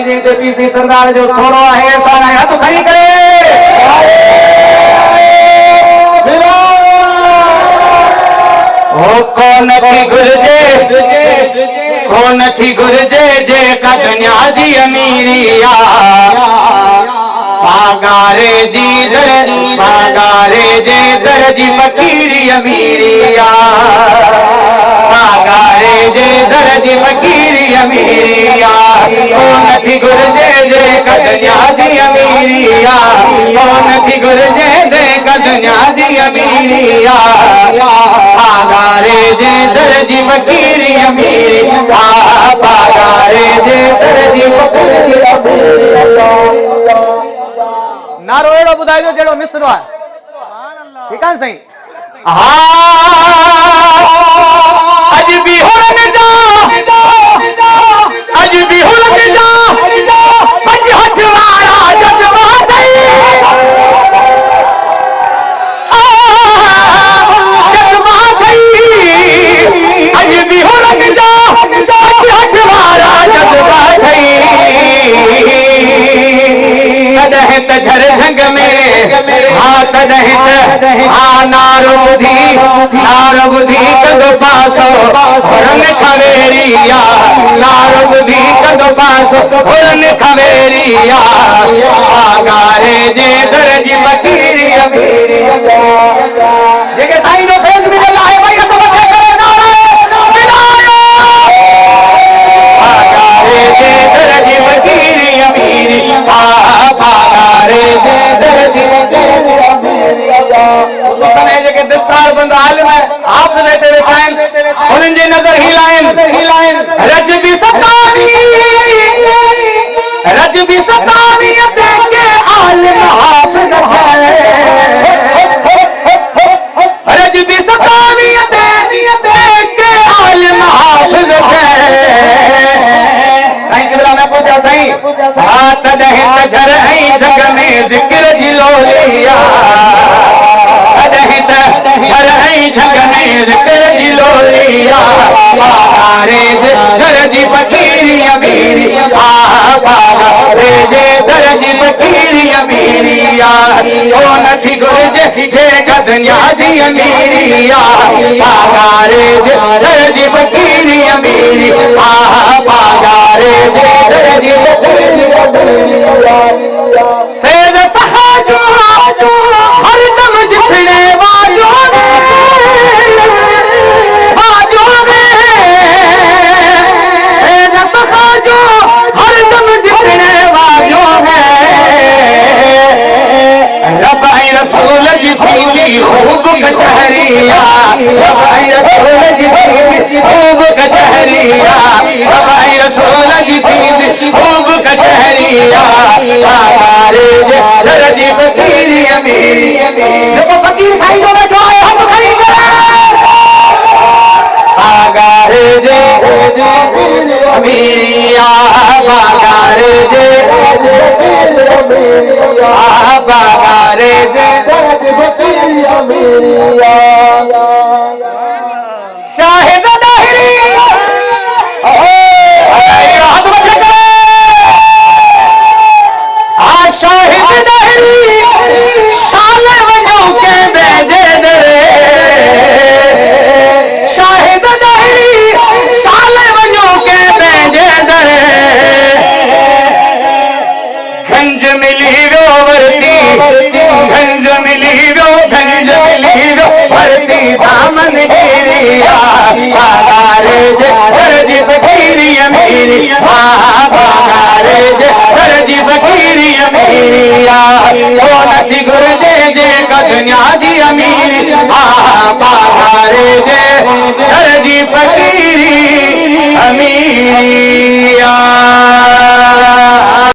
जी ते पीसी सरदार जो थोड़ो है ऐसा ना हाथ खड़ी करे ओ कौन थी गुरजे जे का दुनिया जी अमीरिया भागारे जे दर्जी फकीरी अमीरिया भागारे जे दर्जी फकीरी अमीरिया कौन थी गुरजे जे का दुनिया जी अमीरिया कौन थी गुरजे जे का दुनिया जी अमीरिया भागारे जे दर्जी फकीरी अमीरिया भागारे जे दर्जी फकीरी अमीरिया नारो एड़ो बुधाइजो जेड़ो मिसरो है ठीक है सही अज भी हुरन जा पंज हथ वाला जज्बा दई जज्बा दई अज भी हुरन जा पंज हथ वाला जज्बा दई कदह त झर झंग में नारो बुधी कदो पासो हुरन खवेरिया नारो बुधी कदो पासो हुरन खवेरिया आगारे जे दर्जी फकीरी अमीरिया जेके साईं जो फेस भी लाए भाई तो मथे करे नारा मिलायो आगारे जे दर्जी फकीरी अमीरिया आगारे जे दर्जी फकीरी अमीरिया सुसने जेके दस्तार बंद आलिम है हाफिज तेरे टाइम उन्हनि जे नजर हिलाइन रज भी सतावी देंगे आलिम हाफिज है रज भी सतावी देंगे आलिम हाफिज है साईं किबला में पूछा साईं हाथ दहन झर ऐं जग में जिक्र जिलोलिया जिलोलिया बागारे जे दर्जी फकीरी अमीरिया बागारे जे दर्जी फकीरी अमीरिया कौन थी गुरजे जे का दुनिया जी अमीरिया बागारे जे दर्जी फकीरी अमीरिया बागारे जे दर्जी फकीरी अमीरिया फैज़ सहाजो हरदम जितने वालों रसूल जी थी खूब कचहरिया रसूल जी थी खूब कचहरिया रसूल जी थी खूब कचहरिया हमारे दर्जी फकीरी अमीरिया जब फकीर साइडों में जो आए हम खड़ी बागारे जे अमीरिया बागारे जे बागारे जे दर्जी फकीरी अमीरिया शाहिद दाहिरी हाथ बचा करे शाहिद दाहिरी साले वजो के बेजे दरे शाहिद दाहिरी साले वजो के बेजे दरे गंज मिली गंज मिली भरती दामन गिरिया बागारे जे दर्जी फकीरी अमीरिया